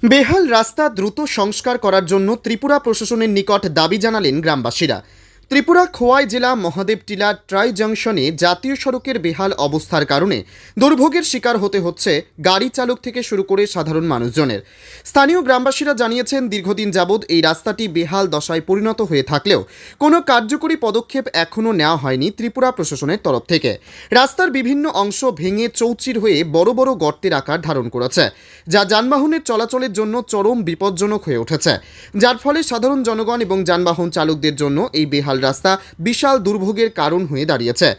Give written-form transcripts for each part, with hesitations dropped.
বেহাল রাস্তা দ্রুত সংস্কার করার জন্য ত্রিপুরা প্রশাসনের নিকট দাবি জানালেন গ্রামবাসীরা। ত্রিপুরা খোয়াই জেলা মহাদেবটিলা ট্রাই জংশনে জাতীয় সড়কের বেহাল অবস্থার কারণে দুর্ভোগের শিকার হতে হচ্ছে গাড়ি চালক থেকে শুরু করে সাধারণ মানুষজনের। স্থানীয় গ্রামবাসীরা জানিয়েছেন, দীর্ঘদিন যাবৎ এই রাস্তাটি বেহাল দশায় পরিণত হয়ে থাকলেও কোনো কার্যকরী পদক্ষেপ এখনও নেওয়া হয়নি ত্রিপুরা প্রশাসনের তরফ থেকে। রাস্তার বিভিন্ন অংশ ভেঙে চৌচির হয়ে বড় বড় গর্তের আকার ধারণ করেছে, যা যানবাহনের চলাচলের জন্য চরম বিপজ্জনক হয়ে উঠেছে, যার ফলে সাধারণ জনগণ এবং যানবাহন চালকদের জন্য এই বেহাল রাস্তা বিশাল দুর্ভোগের কারণ হয়ে দাঁড়িয়েছে।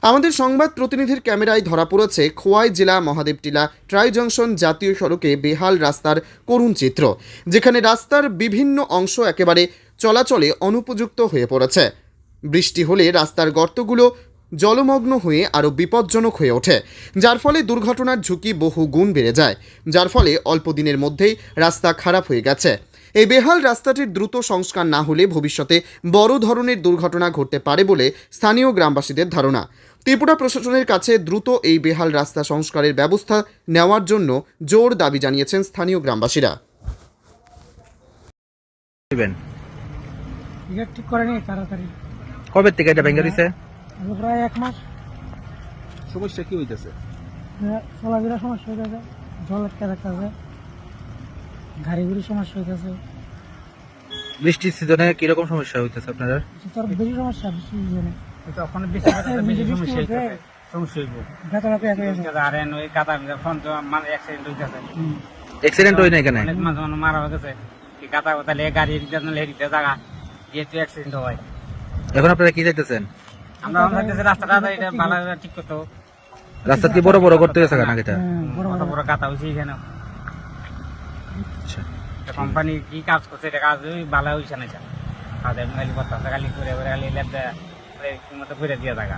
আমাদের সংবাদ প্রতিনিধির ক্যামেরায় ধরা পড়েছে খোয়াই জেলা মহাদেবটিলা ট্রাই জংশন জাতীয় সড়কে বেহাল রাস্তার করুণ চিত্র, যেখানে রাস্তার বিভিন্ন অংশ একেবারে চলাচলে অনুপযুক্ত হয়ে পড়েছে। বৃষ্টি হলে রাস্তার গর্তগুলো জলমগ্ন হয়ে আরও বিপজ্জনক হয়ে ওঠে, যার ফলে দুর্ঘটনার ঝুঁকি বহু গুণ বেড়ে যায়, যার ফলে অল্প দিনের মধ্যেই রাস্তা খারাপ হয়ে গেছে। এই বেহাল রাস্তাটির দ্রুত সংস্কার না হলে ভবিষ্যতে বড় ধরনের দুর্ঘটনা ঘটতে পারে বলে স্থানীয় গ্রামবাসীদের ধারণা। ত্রিপুরা প্রশাসনের কাছে দ্রুত এই বেহাল রাস্তা সংস্কারের ব্যবস্থা নেওয়ার জন্য জোর দাবি জানিয়েছেন স্থানীয় গ্রামবাসীরা। ঠিক করেনি তাড়াতাড়ি। কবে থেকে এটা ভেঙে দিছে? প্রায় 1 মাস। সমস্যা কি হইতেছে? চলাফেরা সমস্যা হইতেছে, জল আটকে থাকতেছে, গাড়ি গুড়ি সমস্যা হইতেছে। বৃষ্টির সিজনে কিরকম সমস্যা হইতেছে আপনাদের? তোর বেশি সমস্যা, বেশি সিজনে তখন বেশি সমস্যা হইতেছে, সমস্যা হইব। বেতনাতে এক হয়ে গেছে। আর ওই কাদা ফোন তো মানে অ্যাক্সিডেন্ট হইতেছে, অ্যাক্সিডেন্ট হই না এখানে? অনেক মানুষ মারা হয়ে গেছে। এই কাদা কথা লে গাড়ি লেডিতে জায়গা যেহেতু অ্যাক্সিডেন্ট হয়। এখন আপনারা কি চাইতেছেন? আমরা চাইতেছি রাস্তাটা এটা ভালো ঠিক করতে। রাস্তা কি বড় বড় করতে গেছে না এটা? বড় বড় কাদা হয়েছে এখানে। আচ্ছা, কোম্পানি কি কাজ করছে এটা কাজ ভালো হয়েছে না। কাজের গালি করতে গালি করে গালি লেপতে মতো ঘুরে দিয়ে থাকা।